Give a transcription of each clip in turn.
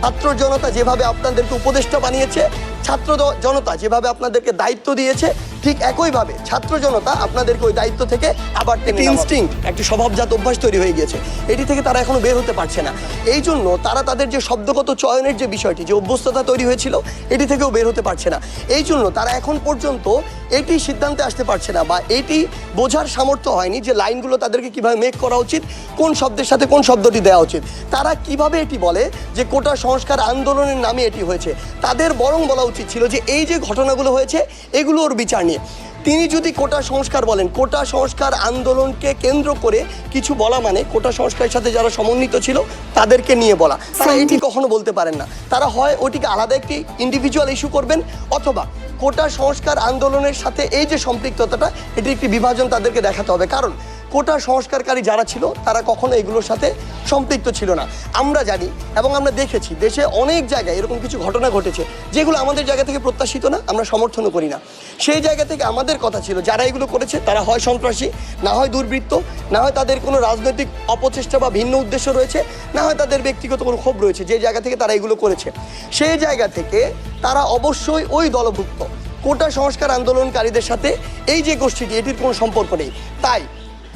ছাত্র জনতা যেভাবে আপনাদেরকে উপদেষ্টা বানিয়েছে, ছাত্র জনতা যেভাবে আপনাদেরকে দায়িত্ব দিয়েছে, ঠিক একইভাবে ছাত্র জনতা আপনাদেরকে ওই দায়িত্ব থেকে আবার ইনস্টিংক্ট, একটি স্বভাবজাত অভ্যাস তৈরি হয়ে গিয়েছে। এটি থেকে তারা এখনো বের হতে পারছে না। এই জন্য তারা তাদের যে শব্দগত চয়নের যে বিষয়টি, যে অভ্যস্ততা তৈরি হয়েছিল, এটি থেকেও বের হতে পারছে না। এই জন্য তারা এখন পর্যন্ত এটি সিদ্ধান্তে আসতে পারছে না, বা এটি বোঝার সামর্থ্য হয়নি যে লাইনগুলো তাদেরকে কিভাবে মেক করা উচিত, কোন শব্দের সাথে কোন শব্দটি দেওয়া উচিত। তারা কিভাবে এটি বলে যে কোটা সংস্কার আন্দোলনের নামে এটি হয়েছে। তাদের বরং বলা উচিত ছিল যে এই যে ঘটনাগুলো হয়েছে এগুলোর বিচার নিয়ে। তিনি যদি কোটা সংস্কার বলেন, কোটা সংস্কার আন্দোলনকে কেন্দ্র করে কিছু বলা মানে কোটা সংস্কারের সাথে যারা সমন্বিত ছিল তাদেরকে নিয়ে বলা। তারা এটি কখনো বলতে পারেন না। তারা হয় ওটিকে আলাদা একটি ইন্ডিভিজুয়াল ইস্যু করবেন, অথবা কোটা সংস্কার আন্দোলনের সাথে এই যে সম্পৃক্ততাটা, এটি একটি বিভাজন তাদেরকে দেখাতে হবে। কারণ কোটা সংস্কারকারী যারা ছিল তারা কখনো এগুলোর সাথে সম্পৃক্ত ছিল না। আমরা জানি এবং আমরা দেখেছি দেশে অনেক জায়গায় এরকম কিছু ঘটনা ঘটেছে যেগুলো আমাদের জায়গা থেকে প্রত্যাশিত না, আমরা সমর্থনও করি না। সেই জায়গা থেকে আমাদের কথা ছিল যারা এগুলো করেছে তারা হয় সন্ত্রাসী, না হয় দুর্বৃত্ত, না হয় তাদের কোনো রাজনৈতিক অপচেষ্টা বা ভিন্ন উদ্দেশ্য রয়েছে, না হয় তাদের ব্যক্তিগত কোনো ক্ষোভ রয়েছে যে জায়গা থেকে তারা এগুলো করেছে। সেই জায়গা থেকে তারা অবশ্যই ওই দলভুক্ত। কোটা সংস্কার আন্দোলনকারীদের সাথে এই যে গোষ্ঠীটি, এটির কোনো সম্পর্ক নেই। তাই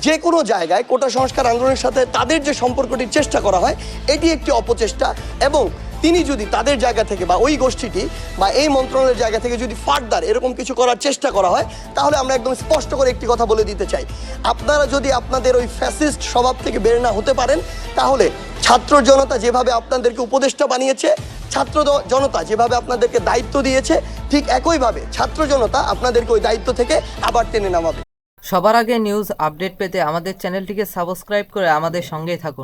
যে কোনো জায়গায় কোটা সংস্কার আন্দোলনের সাথে তাদের যে সম্পর্কটির চেষ্টা করা হয়, এটি একটি অপচেষ্টা। এবং তিনি যদি তাদের জায়গা থেকে বা ওই গোষ্ঠীটি বা এই মন্ত্রণালয়ের জায়গা থেকে যদি ফার্দার এরকম কিছু করার চেষ্টা করা হয়, তাহলে আমরা একদম স্পষ্ট করে একটি কথা বলে দিতে চাই, আপনারা যদি আপনাদের ওই ফ্যাসিস্ট স্বভাব থেকে বের না হতে পারেন, তাহলে ছাত্র জনতা যেভাবে আপনাদেরকে উপদেষ্টা বানিয়েছে, ছাত্র জনতা যেভাবে আপনাদেরকে দায়িত্ব দিয়েছে, ঠিক একইভাবে ছাত্র জনতা আপনাদেরকে ওই দায়িত্ব থেকে আবার টেনে নামাবে। সবার আগে নিউজ আপডেট পেতে আমাদের চ্যানেলটিকে সাবস্ক্রাইব করে আমাদের সঙ্গেই থাকুন।